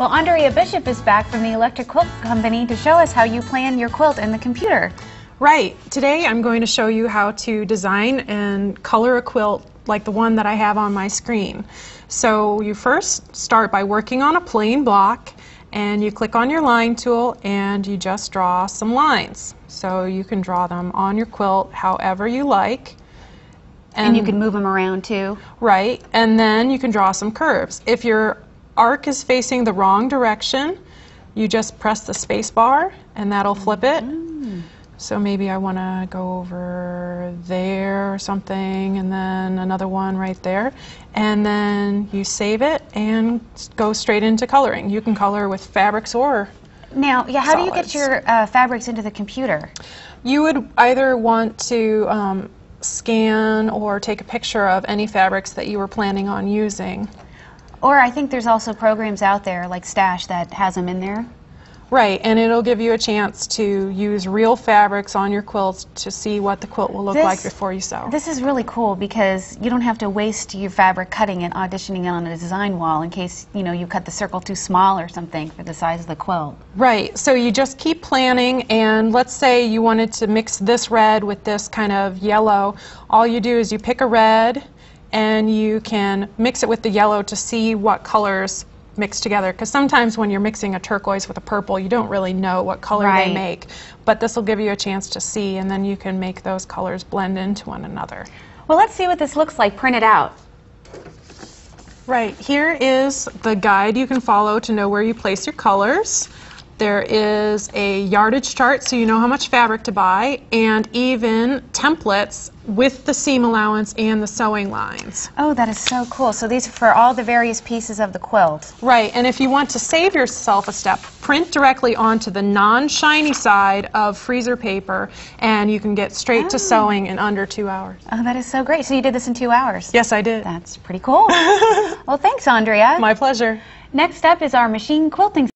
Well, Andrea Bishop is back from the Electric Quilt Company to show us how you plan your quilt in the computer. Right. Today I'm going to show you how to design and color a quilt like the one that I have on my screen. So you first start by working on a plain block, and you click on your line tool and you just draw some lines. So you can draw them on your quilt however you like. And you can move them around too. Right. And then you can draw some curves. If your arc is facing the wrong direction, you just press the space bar and that'll flip it. So maybe I want to go over there or something, and then another one right there. And then you save it and go straight into coloring. You can color with fabrics or Now, yeah, how solids. do you get your fabrics into the computer? You would either want to scan or take a picture of any fabrics that you were planning on using. Or I think there's also programs out there like Stash that has them in there. Right, and it'll give you a chance to use real fabrics on your quilts to see what the quilt will look like before you sew. This is really cool because you don't have to waste your fabric cutting and auditioning it on a design wall in case, you know, you cut the circle too small or something for the size of the quilt. Right, so you just keep planning, and let's say you wanted to mix this red with this kind of yellow. All you do is you pick a red and you can mix it with the yellow to see what colors mix together, because sometimes when you're mixing a turquoise with a purple, you don't really know what color they make, but this will give you a chance to see, and then you can make those colors blend into one another. Well, let's see what this looks like printed out. Right, here is the guide you can follow to know where you place your colors. There is a yardage chart so you know how much fabric to buy, and even templates with the seam allowance and the sewing lines. Oh, that is so cool. So these are for all the various pieces of the quilt. Right, and if you want to save yourself a step, print directly onto the non-shiny side of freezer paper, and you can get straight to sewing in under 2 hours. Oh, that is so great. So you did this in 2 hours? Yes, I did. That's pretty cool. Well, thanks, Andrea. My pleasure. Next up is our machine quilting